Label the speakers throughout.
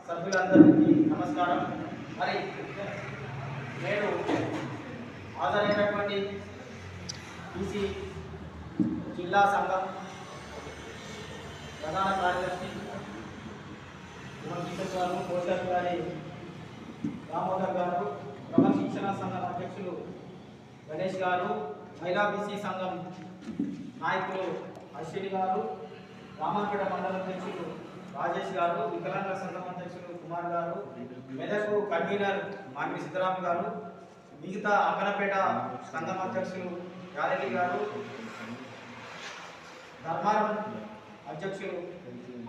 Speaker 1: సభ్యులందరికీ నమస్కారం. మరి నేను హాజరైనటువంటి బీసీ జిల్లా సంఘం ప్రధాన కార్యదర్శి కిషన్ గారు, పోషక్ గారి దామోదర్ గారు, క్రమశిక్షణ సంఘం అధ్యక్షులు గణేష్ గారు, మహిళా బీసీ సంఘం నాయకులు అశ్విని గారు, రామాపేట మండల అధ్యక్షులు రాజేష్ గారు, వికలాంగ సంఘం అధ్యక్షులు కుమార్ గారు, మెదకు కన్వీనర్ మామిడి సిద్ధరామ్ గారు, మిగతా అక్కనపేట సంఘం అధ్యక్షులు యాదగిరి గారు, ధర్మారం అధ్యక్షులు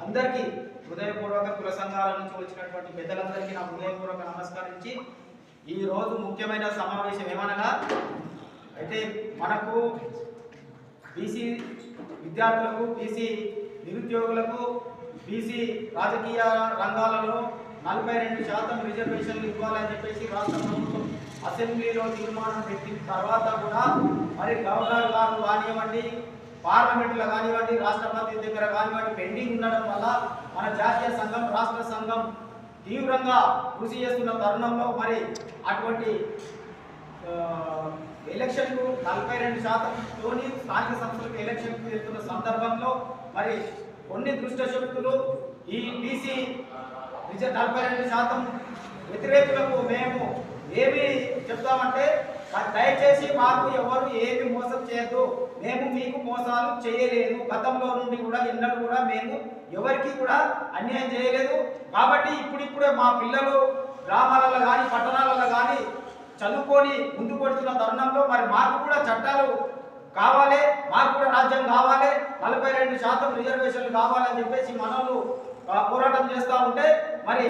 Speaker 1: అందరికీ హృదయపూర్వక కుల సంఘాల నుంచి వచ్చినటువంటి పెద్దలందరికీ నా హృదయపూర్వక నమస్కరించి ఈ రోజు ముఖ్యమైన సమావేశం ఏమనగా అయితే మనకు బీసీ విద్యార్థులకు, బీసీ నిరుద్యోగులకు, బీసీ రాజకీయ రంగాలలో 42% రిజర్వేషన్లు ఇవ్వాలని చెప్పేసి రాష్ట్ర ప్రభుత్వం అసెంబ్లీలో తీర్మానం పెట్టిన తర్వాత కూడా మరి గవర్నర్ గారు కానివ్వండి, పార్లమెంట్లో కానివ్వండి, రాష్ట్రపతి దగ్గర కానివ్వండి పెండింగ్ ఉండడం వల్ల మన జాతీయ సంఘం, రాష్ట్ర సంఘం తీవ్రంగా కృషి చేస్తున్న తరుణంలో మరి అటువంటి ఎలక్షన్కు 42%తోని స్థానిక సంస్థలకు ఎలక్షన్కు వెళ్తున్న సందర్భంలో మరి కొన్ని దుష్ట శక్తులు ఈ బీసీ 42% వ్యతిరేకులకు మేము ఏమి చెప్తామంటే దయచేసి మాకు ఎవరు ఏమి మోసం చేయొద్దు, మేము మీకు మోసాలు చేయలేదు, గతంలో నుండి కూడా ఎన్నడూ కూడా మేము ఎవరికి కూడా అన్యాయం చేయలేదు. కాబట్టి ఇప్పుడిప్పుడే మా పిల్లలు గ్రామాలలో కానీ పట్టణాలలో కానీ చదువుకొని ముందుకు పడుతున్న తరుణంలో మరి మాకు కూడా చట్టాలు కావాలి, మాకు కూడా రాజ్యం కావాలి, 42% రిజర్వేషన్లు కావాలని చెప్పేసి మనలు పోరాటం చేస్తూ ఉంటే మరి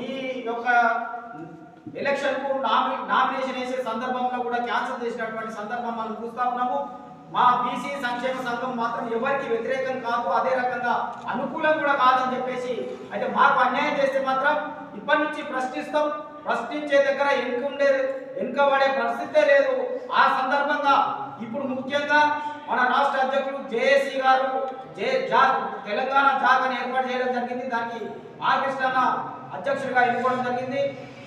Speaker 1: ఈ యొక్క ఎలక్షన్కు నామినేషన్ వేసే సందర్భంలో కూడా క్యాన్సిల్ చేసినటువంటి సందర్భం మనం చూస్తూ ఉన్నాము. మా బీసీ సంక్షేమ సంఘం మాత్రం ఎవరికి వ్యతిరేకం కాదు, అదే రకంగా అనుకూలం కూడా కాదని చెప్పేసి అయితే మాకు అన్యాయం చేస్తే మాత్రం ఇప్పటి నుంచి ప్రశ్నిస్తాం, ప్రశ్నించే దగ్గర వెనుకబడే పరిస్థితే లేదు. ఆ సందర్భంగా ఇప్పుడు ముఖ్యంగా మన రాష్ట్ర అధ్యక్షుడు జేఏసీ గారు తెలంగాణ జాగని ఏర్పాటు చేయడం జరిగింది. దానికి ఆర్కృష్ణ అధ్యక్షుడిగా ఎన్నుకోవడం జరిగింది.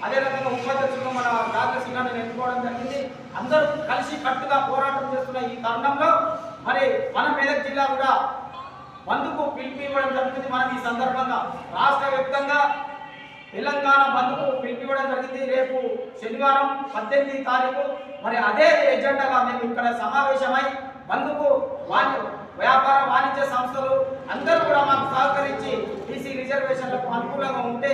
Speaker 1: అదే రకంగా ఉపాధ్యక్షులుగా మన డాక్టర్ శ్రీనాథ్ ఎన్నుకోవడం జరిగింది. అందరూ కలిసి కట్టుగా పోరాటం చేస్తున్న ఈ తరుణంలో మరి మన మెదక్ జిల్లా కూడా బంద్కు పిలుపు ఇవ్వడం జరుగుతుంది. మనం ఈ సందర్భంగా రాష్ట్ర వ్యాప్తంగా తెలంగాణ బంద్కు పిలుపు ఇవ్వడం జరిగింది. రేపు శనివారం 18వ తారీఖు మరి అదే ఎజెండాగా మేము ఇక్కడ సమావేశమై బంద్కు వ్యాపార వాణిజ్య సంస్థలు అందరూ కూడా మాకు సహకరించి బీసీ రిజర్వేషన్లకు అనుకూలంగా ఉంటే